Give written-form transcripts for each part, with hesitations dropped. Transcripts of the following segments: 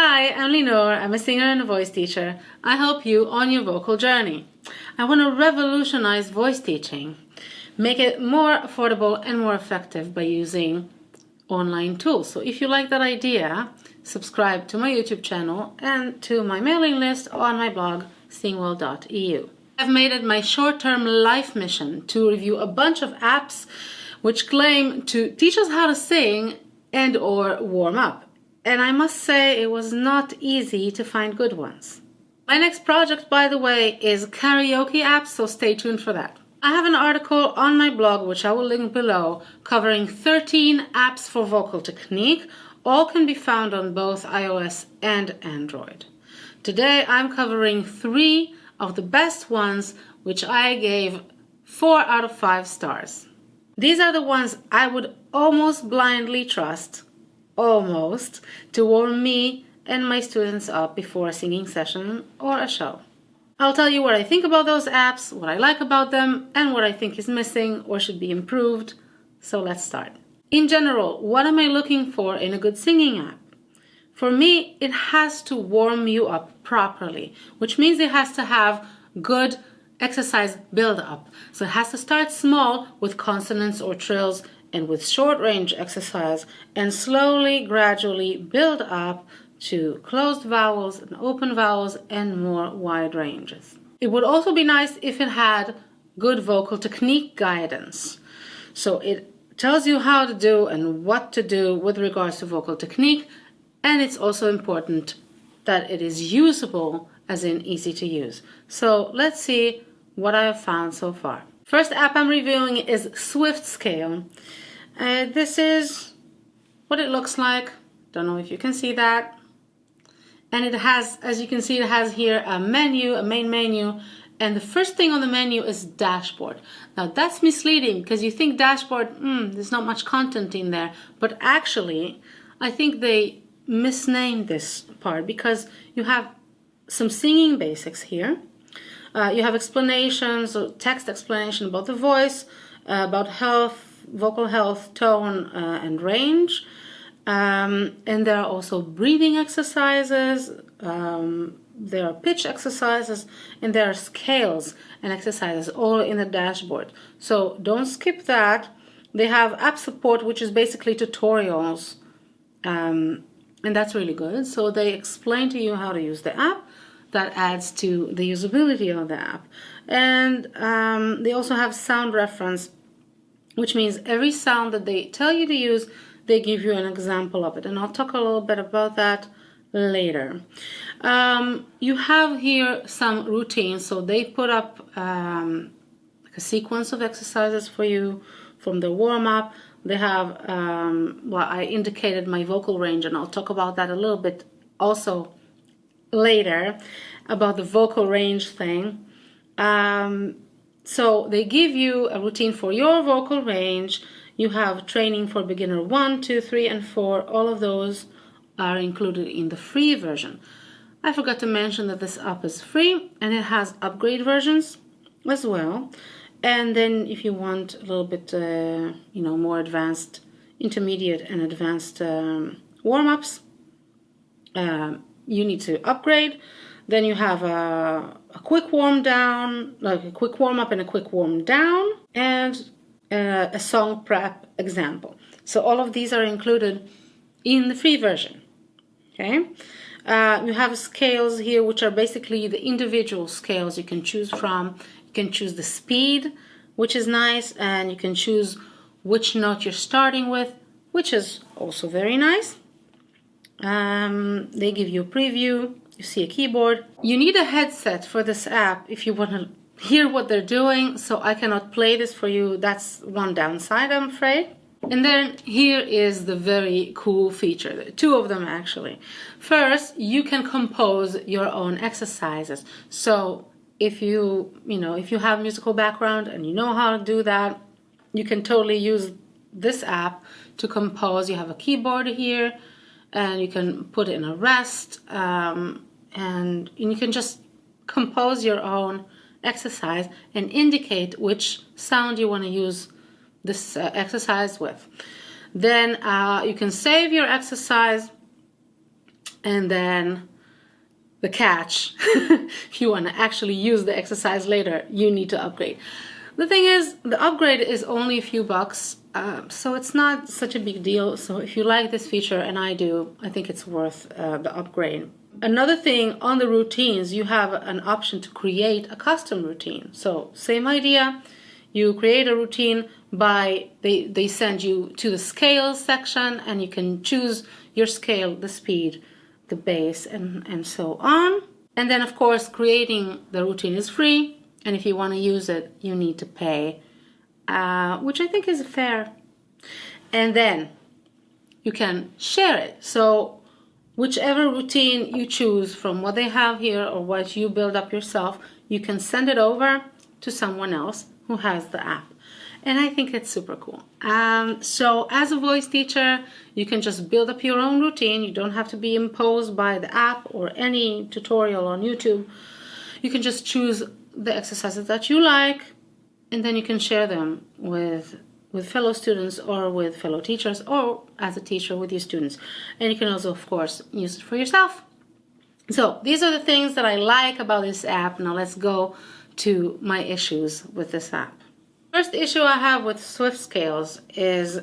Hi, I'm Lenore. I'm a singer and a voice teacher. I help you on your vocal journey. I want to revolutionize voice teaching, make it more affordable and more effective by using online tools. So if you like that idea, subscribe to my YouTube channel and to my mailing list on my blog, singwell.eu. I've made it my short-term life mission to review a bunch of apps which claim to teach us how to sing and or warm up. And I must say it was not easy to find good ones. My next project, by the way, is karaoke apps, so stay tuned for that. I have an article on my blog, which I will link below, covering 13 apps for vocal technique. All can be found on both iOS and Android. Today I'm covering 3 of the best ones, which I gave 4 out of 5 stars. These are the ones I would almost blindly trust, to warm me and my students up before a singing session or a show. I'll tell you what I think about those apps, what I like about them, and what I think is missing or should be improved. So let's start. In general, what am I looking for in a good singing app? For me, it has to warm you up properly, which means it has to have good exercise build-up. So it has to start small with consonants or trills and with short-range exercise, and slowly, gradually build up to closed vowels and open vowels and more wide ranges. It would also be nice if it had good vocal technique guidance. So it tells you how to do and what to do with regards to vocal technique, and it's also important that it is usable, as in easy to use. So let's see what I have found so far. First app I'm reviewing is Swift Scale. This is what it looks like. Don't know if you can see that. And it has, as you can see, it has here a menu, a main menu. And the first thing on the menu is dashboard. Now that's misleading because you think dashboard, there's not much content in there. But actually, I think they misnamed this part because you have some singing basics here. You have explanations, or text explanation about the voice, about health, vocal health, tone, and range. And there are also breathing exercises, there are pitch exercises, and there are scales and exercises all in the dashboard. So don't skip that. They have app support, which is basically tutorials, and that's really good. So they explain to you how to use the app. That adds to the usability of the app. And they also have sound reference, which means every sound that they tell you to use, they give you an example of it. And I'll talk a little bit about that later. You have here some routines. So they put up like a sequence of exercises for you from the warm-up. They have, I indicated my vocal range, and I'll talk about that a little bit also later, about the vocal range thing. So they give you a routine for your vocal range. You have training for beginner 1, 2, 3, and 4. All of those are included in the free version. I forgot to mention that this app is free and it has upgrade versions as well. And then if you want a little bit, more advanced, intermediate and advanced warm-ups, you need to upgrade. Then you have a quick warm down, like a quick warm up and a quick warm down, and a song prep example. So all of these are included in the free version. Okay, you have scales here, which are basically the individual scales you can choose from. You can choose the speed, which is nice, and you can choose which note you're starting with, which is also very nice. They give you a preview. You see a keyboard. You need a headset for this app if you want to hear what they're doing, so I cannot play this for you. That's one downside, I'm afraid. And then here is the very cool feature, 2 of them actually. First, you can compose your own exercises. So if you have musical background and you know how to do that, you can totally use this app to compose. You have a keyboard here, and you can put it in a rest, and you can just compose your own exercise and indicate which sound you want to use this exercise with. Then you can save your exercise And then the catch, if you want to actually use the exercise later, you need to upgrade. The thing is, the upgrade is only a few bucks, so it's not such a big deal. So if you like this feature, and I do, I think it's worth the upgrade. Another thing on the routines, you have an option to create a custom routine. So same idea, you create a routine by, they send you to the scales section, and you can choose your scale, the speed, the bass, and so on. And then of course, creating the routine is free. And if you want to use it, you need to pay, which I think is fair. And then you can share it. So whichever routine you choose from what they have here or what you build up yourself, you can send it over to someone else who has the app. And I think it's super cool. So as a voice teacher, you can just build up your own routine. You don't have to be imposed by the app or any tutorial on YouTube. You can just choose the exercises that you like, and then you can share them with fellow students or with fellow teachers, or as a teacher with your students. And you can also, of course, use it for yourself. So these are the things that I like about this app. Now let's go to my issues with this app. First issue I have with Swift Scales is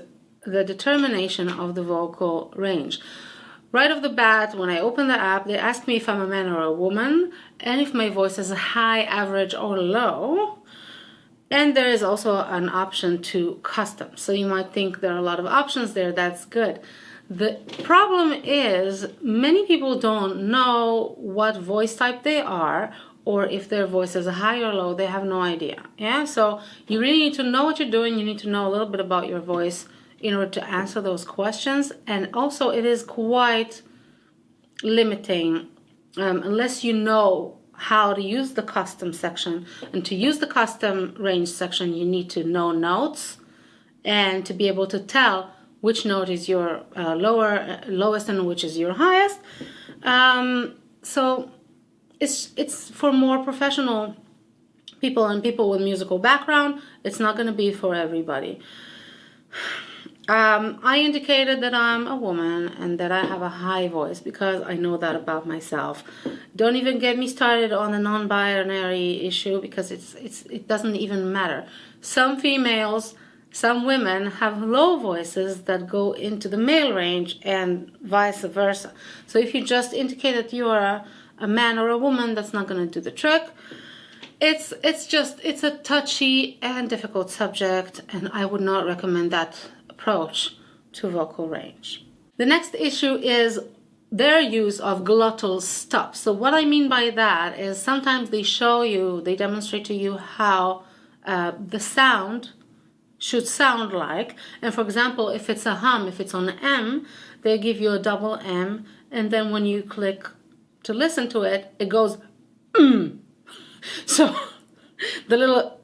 the determination of the vocal range. Right off the bat, when I open the app, they ask me if I'm a man or a woman, and if my voice is high, average, or low. And there is also an option to custom. So you might think there are a lot of options there. That's good. The problem is many people don't know what voice type they are, or if their voice is high or low. They have no idea. Yeah, so you really need to know what you're doing. You need to know a little bit about your voice in order to answer those questions. And also it is quite limiting unless you know how to use the custom section. And to use the custom range section, you need to know notes and to be able to tell which note is your lowest and which is your highest. So it's for more professional people and people with musical background. It's not going to be for everybody. I indicated that I'm a woman and that I have a high voice because I know that about myself. Don't even get me started on the non-binary issue because it doesn't even matter. Some females, some women have low voices that go into the male range and vice versa. So if you just indicate that you are a man or a woman, that's not going to do the trick. It's a touchy and difficult subject, and I would not recommend that approach to vocal range. The next issue is their use of glottal stops. So what I mean by that is sometimes they demonstrate to you how the sound should sound like. And for example, if it's a hum, if it's on M, they give you a double M, and then when you click to listen to it, it goes So the little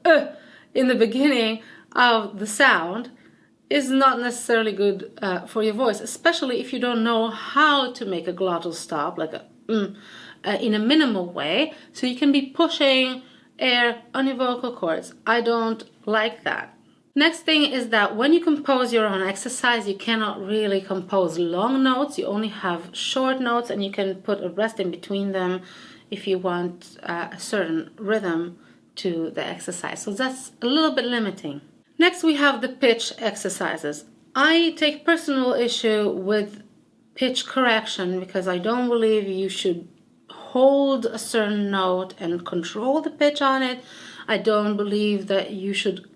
in the beginning of the sound is not necessarily good for your voice, especially if you don't know how to make a glottal stop, like in a minimal way, so you can be pushing air on your vocal cords. I don't like that. Next thing is that when you compose your own exercise, you cannot really compose long notes. You only have short notes, and you can put a rest in between them if you want a certain rhythm to the exercise. So that's a little bit limiting. Next, we have the pitch exercises. I take personal issue with pitch correction because I don't believe you should hold a certain note and control the pitch on it. I don't believe that you should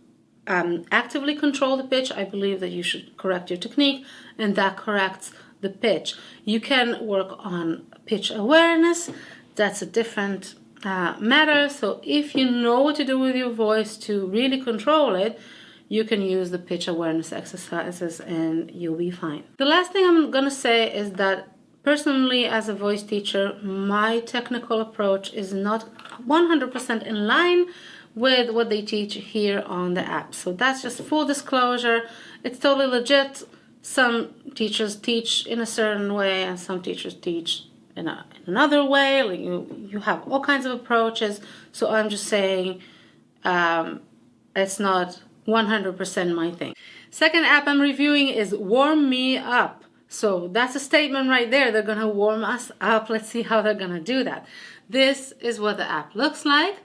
actively control the pitch. I believe that you should correct your technique, and that corrects the pitch. You can work on pitch awareness. That's a different matter. So if you know what to do with your voice to really control it, you can use the pitch awareness exercises and you'll be fine. The last thing I'm going to say is that personally, as a voice teacher, my technical approach is not 100% in line with what they teach here on the app. So that's just full disclosure. It's totally legit. Some teachers teach in a certain way and some teachers teach in another way. Like you have all kinds of approaches. So I'm just saying it's not 100% my thing. Second app I'm reviewing is Warm Me Up. So that's a statement right there. They're going to warm us up. Let's see how they're going to do that. This is what the app looks like.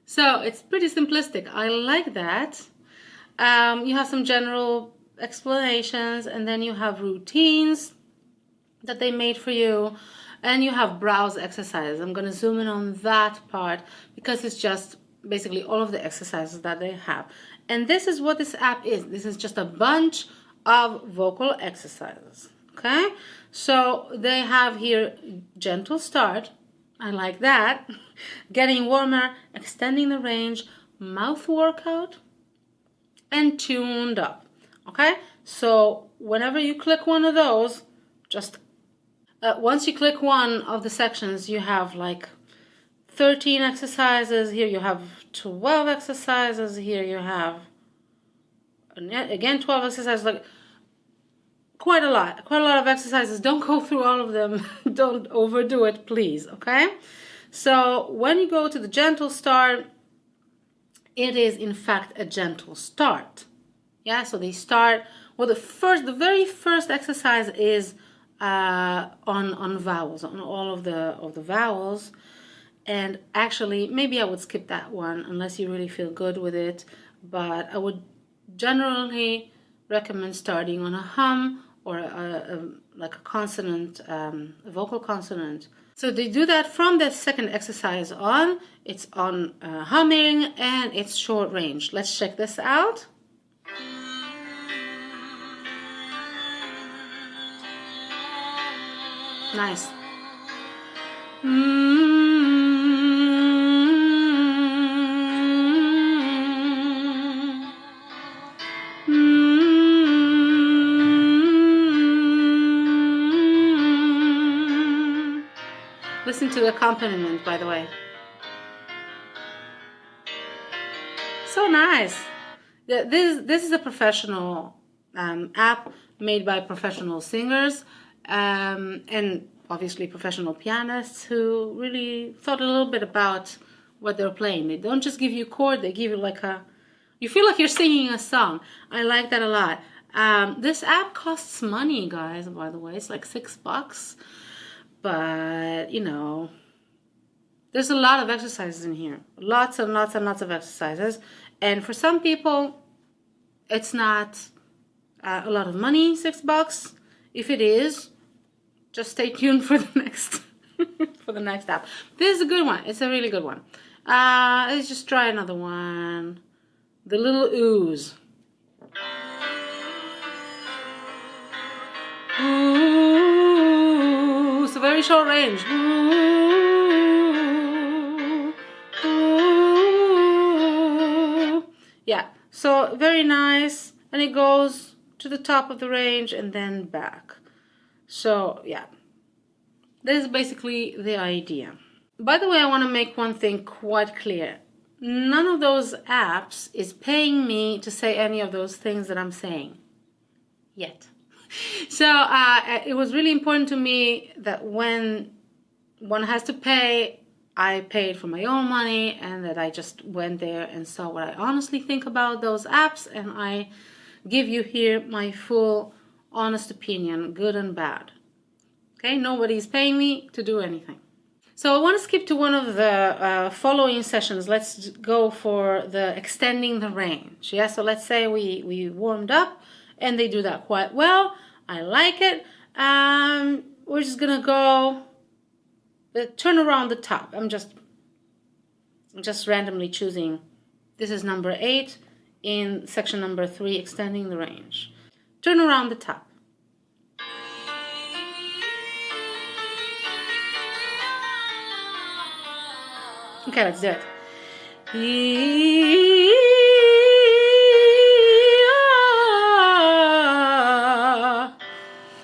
So it's pretty simplistic. I like that. You have some general explanations, and then you have routines that they made for you, and you have browse exercises. I'm going to zoom in on that part because it's just basically all of the exercises that they have. And this is what this app is. This is just a bunch of vocal exercises. Okay, so they have here gentle start. I like that. Getting warmer, extending the range, mouth workout, and tuned up. Okay, so whenever you click one of those, just once you click one of the sections, you have like 13 exercises. Here you have 12 exercises. Here you have again 12 exercises. Like quite a lot of exercises. Don't go through all of them. Don't overdo it, please. Okay, so when you go to the gentle start, it is in fact a gentle start. Yeah, so they start, well, the very first exercise is on vowels, on all of the vowels. And actually, maybe I would skip that one unless you really feel good with it, but I would generally recommend starting on a hum or like a consonant, a vocal consonant. So they do that from the second exercise on. It's on humming and it's short range. Let's check this out. Nice. Listen to the accompaniment, by the way. So nice. This is a professional app made by professional singers and obviously professional pianists who really thought a little bit about what they're playing. They don't just give you a chord, they give you like you feel like you're singing a song. I like that a lot. This app costs money, guys, by the way. It's like $6. But, you know, there's a lot of exercises in here. Lots and lots and lots of exercises. And for some people, it's not a lot of money, $6. If it is, just stay tuned for the next for the next app. This is a good one. It's a really good one. Let's just try another one. The little ooze. Ooh, it's a very short range. Ooh, ooh. Yeah, so very nice. And it goes to the top of the range and then back. So, yeah, this is basically the idea. By the way, I want to make one thing quite clear. None of those apps is paying me to say any of those things that I'm saying. Yet. So, it was really important to me that when one has to pay, I paid for my own money and that I just went there and saw what I honestly think about those apps, and I give you here my full honest opinion, good and bad. Okay, nobody's paying me to do anything. So I want to skip to one of the following sessions. Let's go for the extending the range. Yeah, so let's say we warmed up and they do that quite well. I like it. We're just gonna go turn around the top. I'm just randomly choosing. This is number 8 in section number 3, extending the range. Turn around the top. Okay, let's do it.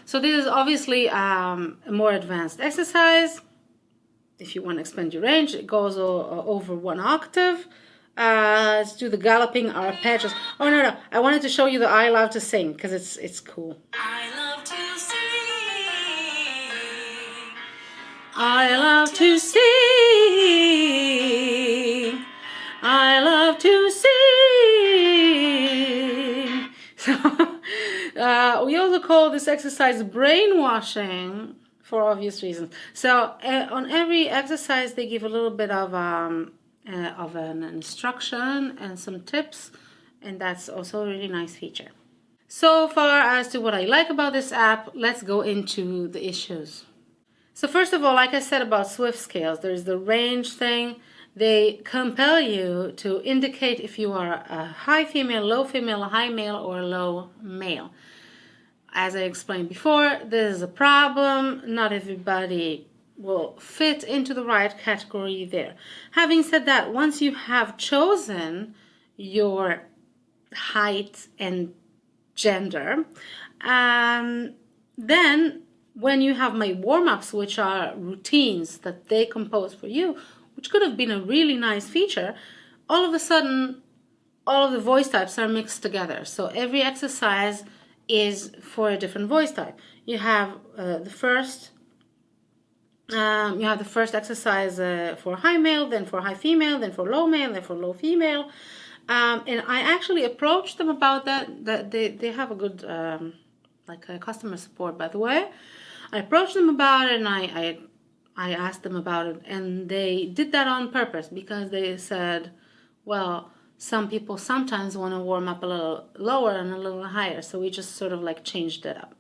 So this is obviously a more advanced exercise. If you want to expand your range, it goes over 1 octave. Let's do the galloping arpeggios. Oh no, I wanted to show you the I love to sing because it's cool. I love to sing. I love to sing. I love to sing. So we also call this exercise brainwashing for obvious reasons. So on every exercise, they give a little bit of an instruction and some tips, and that's also a really nice feature. So far as to what I like about this app, let's go into the issues. So first of all, like I said about Swift scales, there's the range thing. They compel you to indicate if you are a high female, a high male, or a low male. As I explained before, this is a problem. Not everybody will fit into the right category there. Having said that, once you have chosen your height and gender, then when you have my warm-ups, which are routines that they compose for you, which could have been a really nice feature, all of a sudden, all of the voice types are mixed together. So every exercise is for a different voice type. You have the first exercise for high male, then for high female, then for low male, then for low female. And I actually approached them about that they have a good customer support, by the way. I approached them about it, and I asked them about it, and they did that on purpose because they said, well, some people sometimes want to warm up a little lower and a little higher, so we just sort of like changed it up.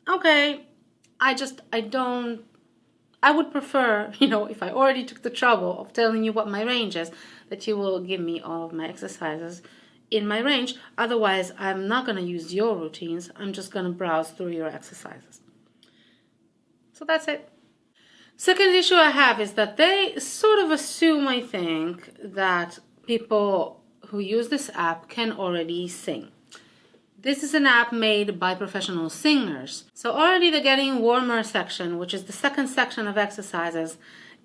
Okay, I would prefer, if I already took the trouble of telling you what my range is, that you will give me all of my exercises in my range. Otherwise, I'm not going to use your routines. I'm just going to browse through your exercises. So that's it. Second issue I have is that they sort of assume, I think, that people who use this app can already sing. This is an app made by professional singers. So already the Getting Warmer section, which is the second section of exercises,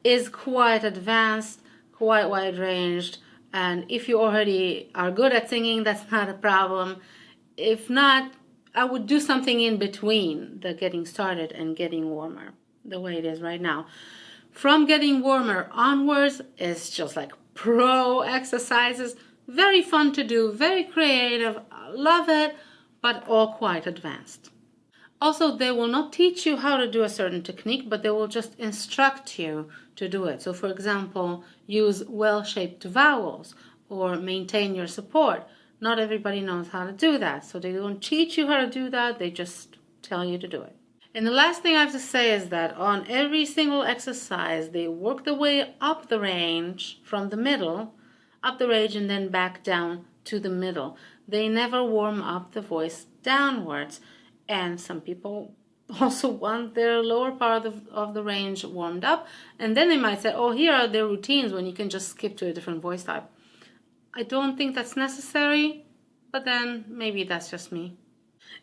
is quite advanced, quite wide-ranged. And if you already are good at singing, that's not a problem. If not, I would do something in between the Getting Started and Getting Warmer, the way it is right now. From Getting Warmer onwards, it's just like pro exercises. Very fun to do, very creative, love it, but all quite advanced. Also, they will not teach you how to do a certain technique, but they will just instruct you to do it. So for example, use well-shaped vowels or maintain your support. Not everybody knows how to do that, so they don't teach you how to do that, they just tell you to do it. And the last thing I have to say is that on every single exercise, they work their way up the range from the middle, up the range and then back down to the middle. They never warm up the voice downwards. And some people also want their lower part of the range warmed up. And then they might say, oh, here are their routines when you can just skip to a different voice type. I don't think that's necessary, but then maybe that's just me.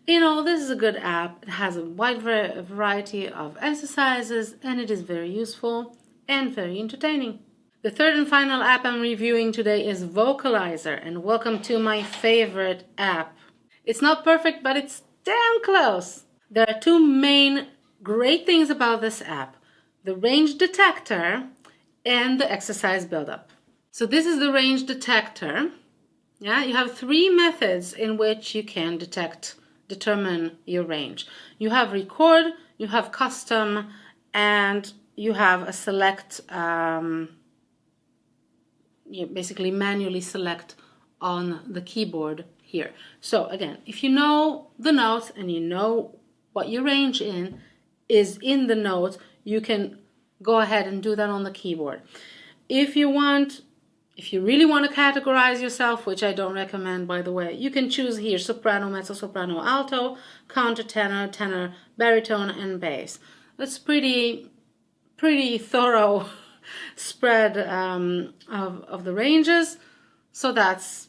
This is a good app. It has a wide variety of exercises, and it is very useful and very entertaining. The third and final app I'm reviewing today is Vocalizer, and welcome to my favorite app. It's not perfect, but it's damn close. There are two main great things about this app: the range detector and the exercise buildup. So this is the range detector. Yeah, you have three methods in which you can determine your range. You have record, you have custom, and you have a select. You basically manually select on the keyboard here. So again, if you know the notes and you know what your range is in the notes, you can go ahead and do that on the keyboard. If you really want to categorize yourself, which I don't recommend, by the way, you can choose here soprano, mezzo soprano, alto, countertenor, tenor, baritone, and bass. That's pretty thorough spread of the ranges. So that's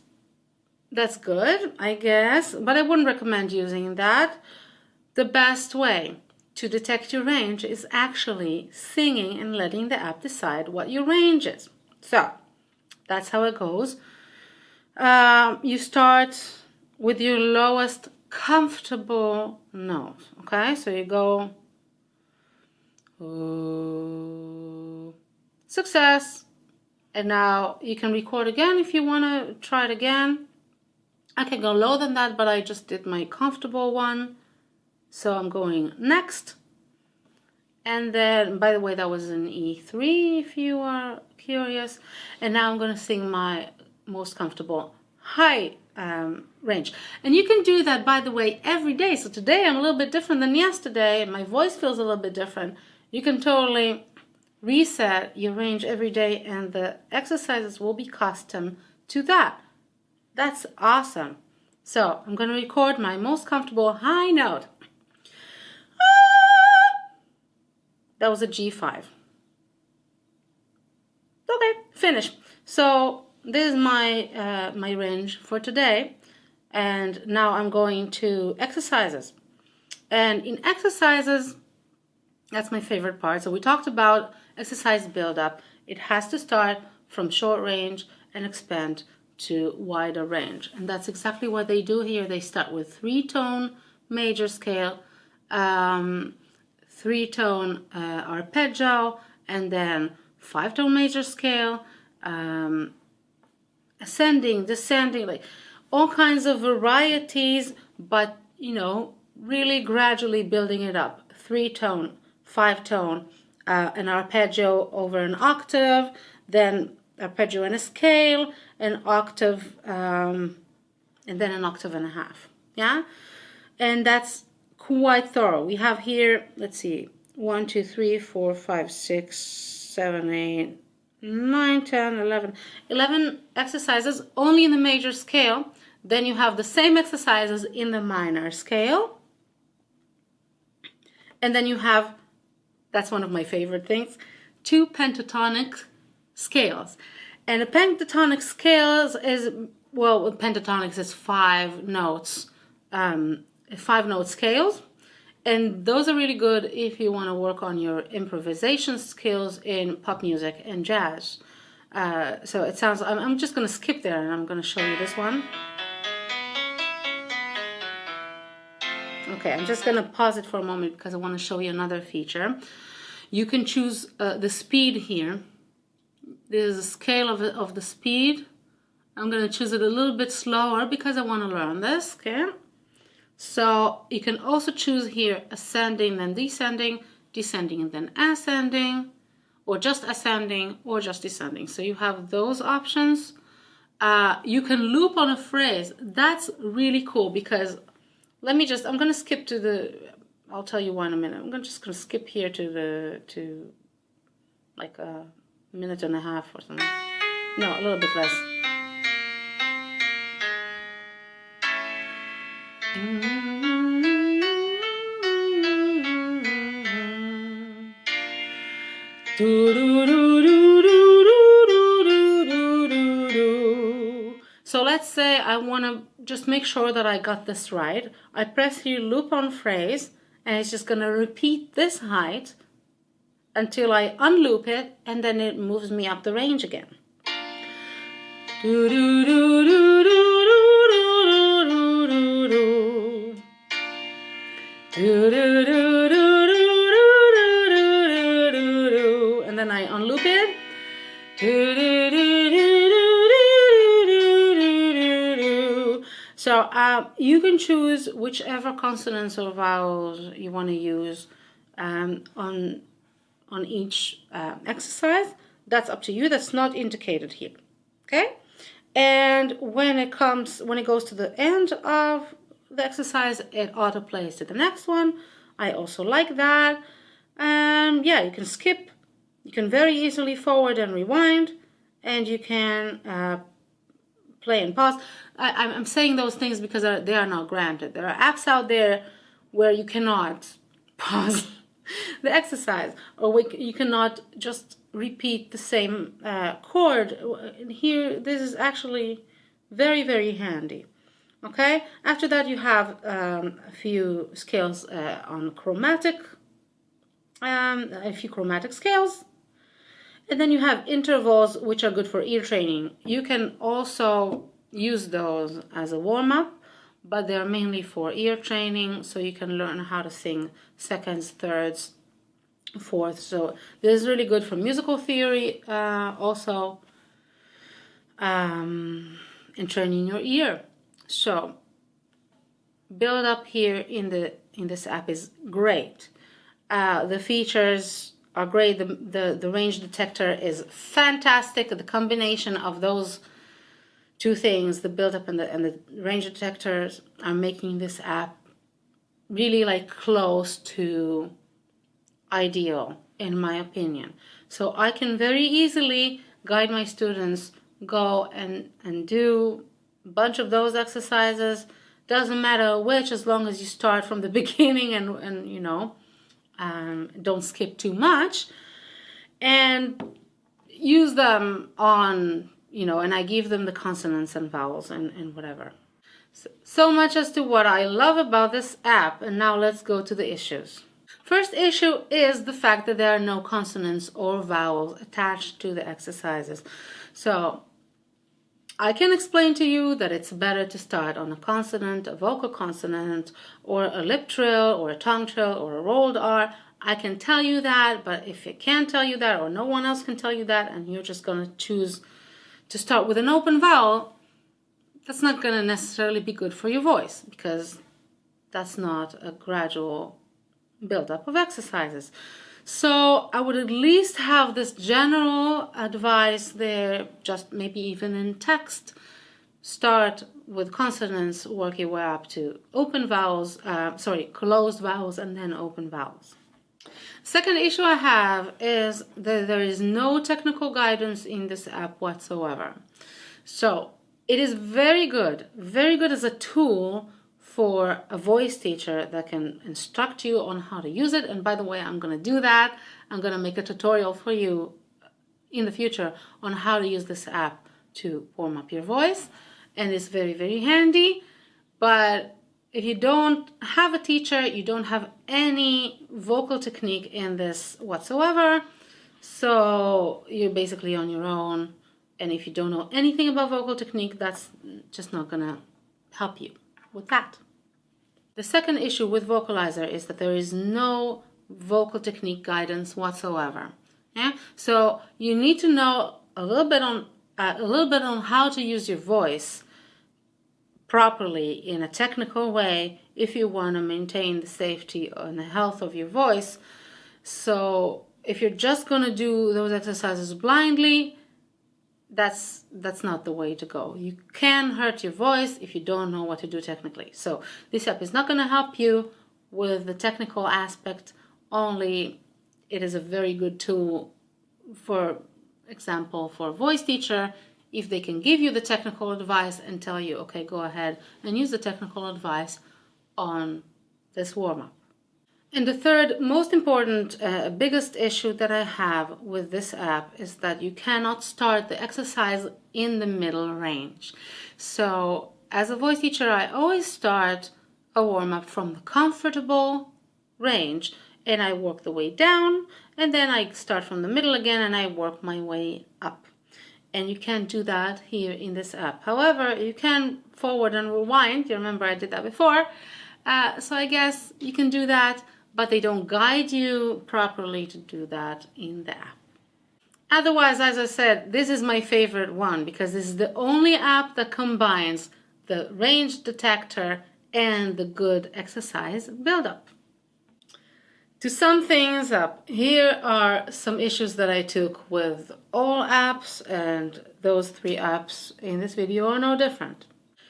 good, I guess, but I wouldn't recommend using that. The best way to detect your range is actually singing and letting the app decide what your range is. So that's how it goes. You start with your lowest comfortable note, okay? So you go, ooh, success. And now you can record again if you want to try it again. I can go lower than that, but I just did my comfortable one. So I'm going next. And then, by the way, that was an E3 if you are curious. And now I'm going to sing my most comfortable high range. And you can do that, by the way, every day. So today I'm a little bit different than yesterday. My voice feels a little bit different. You can totally reset your range every day, and the exercises will be custom to that. That's awesome. So I'm going to record my most comfortable high note. That was a G5. Okay, finish. So this is my my range for today, and now I'm going to exercises. And in exercises, that's my favorite part. So we talked about exercise build-up. It has to start from short range and expand to wider range, and that's exactly what they do here. They start with 3-tone major scale, 3-tone arpeggio, and then 5-tone major scale, ascending, descending, like all kinds of varieties, but you know, really gradually building it up. 3-tone, 5-tone, an arpeggio over an octave, then arpeggio and a scale, an octave, and then an octave and a half. Yeah, and that's quite thorough. We have here, let's see, 1, 2, 3, 4, 5, 6, 7, 8, 9, 10, 11 exercises only in the major scale. Then you have the same exercises in the minor scale. And then you have, that's one of my favorite things, 2 pentatonic scales. And the pentatonic scales is, well, pentatonics is 5 notes, 5-note scales. And those are really good if you want to work on your improvisation skills in pop music and jazz. So it sounds, I'm just going to skip there and I'm going to show you this one. Okay, I'm just going to pause it for a moment because I want to show you another feature. You can choose the speed here. There's a scale of the speed. I'm going to choose it a little bit slower because I want to learn this, okay? So you can also choose here ascending, then descending, descending and then ascending, or just ascending or just descending. So you have those options. You can loop on a phrase. That's really cool because I'm going to skip to the, I'll tell you why in a minute. I'm just going to skip here to like a minute and a half or something. No, a little bit less. So let's say I want to just make sure that I got this right. I press here loop on phrase, and it's just going to repeat this height until I unloop it, and then it moves me up the range again. And then I unloop it. So you can choose whichever consonants or vowels you want to use on each exercise. That's up to you. That's not indicated here. Okay? And when it goes to the end of the exercise, it autoplays to the next one. I also like that. Yeah, you can skip. You can very easily forward and rewind, and you can play and pause. I'm saying those things because they are not granted. There are apps out there where you cannot pause the exercise, or you cannot just repeat the same chord. Here, this is actually very, very handy. Okay, after that you have a few scales on chromatic, a few chromatic scales, and then you have intervals which are good for ear training. You can also use those as a warm-up, but they're mainly for ear training, so you can learn how to sing seconds, thirds, fourths. So this is really good for musical theory, also in training your ear. So build up here in this app is great. The features are great. The range detector is fantastic. The combination of those two things, the build up and the range detectors, are making this app really like close to ideal in my opinion. So I can very easily guide my students, go and do a bunch of those exercises. Doesn't matter which, as long as you start from the beginning and you know, don't skip too much, and use them on, you know, and I give them the consonants and vowels and whatever. So much as to what I love about this app, and now let's go to the issues. First issue is the fact that there are no consonants or vowels attached to the exercises. So I can explain to you that it's better to start on a consonant, a vocal consonant, or a lip trill, or a tongue trill, or a rolled R. I can tell you that, but if it can't tell you that, or no one else can tell you that, and you're just going to choose to start with an open vowel, that's not going to necessarily be good for your voice, because that's not a gradual build-up of exercises. So I would at least have this general advice there, just maybe even in text. Start with consonants, work your way up to open vowels, closed vowels, and then open vowels. Second issue I have is that there is no technical guidance in this app whatsoever. So it is very good as a tool for a voice teacher that can instruct you on how to use it. And by the way, I'm going to do that. I'm going to make a tutorial for you in the future on how to use this app to warm up your voice. And it's very, very handy. But if you don't have a teacher, you don't have any vocal technique in this whatsoever. So you're basically on your own. And if you don't know anything about vocal technique, that's just not going to help you with that. The second issue with Vocalizer is that there is no vocal technique guidance whatsoever. Yeah? So you need to know a little bit on how to use your voice properly in a technical way if you want to maintain the safety and the health of your voice. So if you're just going to do those exercises blindly, that's not the way to go. You can hurt your voice if you don't know what to do technically. So this app is not going to help you with the technical aspect, only it is a very good tool, for example, for a voice teacher, if they can give you the technical advice and tell you, okay, go ahead and use the technical advice on this warm-up. And the third most important, biggest issue that I have with this app is that you cannot start the exercise in the middle range. So as a voice teacher, I always start a warm-up from the comfortable range and I work the way down, and then I start from the middle again and I work my way up. And you can't do that here in this app. However, you can forward and rewind. You remember I did that before. So I guess you can do that, but they don't guide you properly to do that in the app. Otherwise, as I said, this is my favorite one because this is the only app that combines the range detector and the good exercise build-up. To sum things up, here are some issues that I took with all apps, and those 3 apps in this video are no different.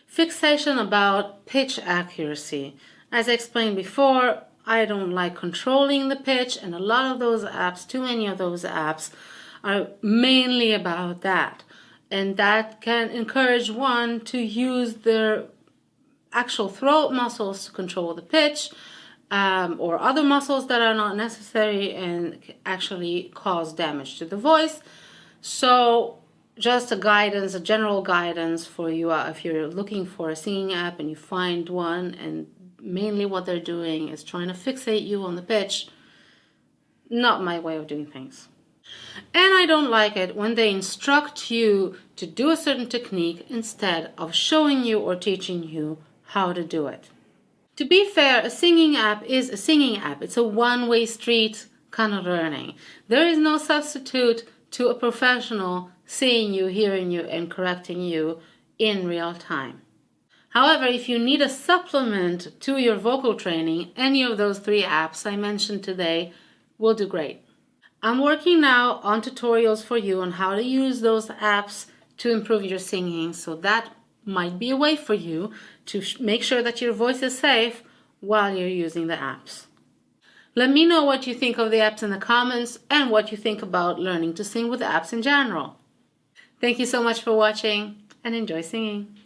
Fixation about pitch accuracy. As I explained before, I don't like controlling the pitch, and a lot of those apps, too many of those apps, are mainly about that. And that can encourage one to use their actual throat muscles to control the pitch, or other muscles that are not necessary and actually cause damage to the voice. So just a guidance, a general guidance for you if you're looking for a singing app and you find one and mainly what they're doing is trying to fixate you on the pitch. Not my way of doing things. And I don't like it when they instruct you to do a certain technique instead of showing you or teaching you how to do it. To be fair, a singing app is a singing app. It's a one-way street kind of learning. There is no substitute to a professional seeing you, hearing you, and correcting you in real time. However, if you need a supplement to your vocal training, any of those 3 apps I mentioned today will do great. I'm working now on tutorials for you on how to use those apps to improve your singing, so that might be a way for you to make sure that your voice is safe while you're using the apps. Let me know what you think of the apps in the comments and what you think about learning to sing with the apps in general. Thank you so much for watching and enjoy singing.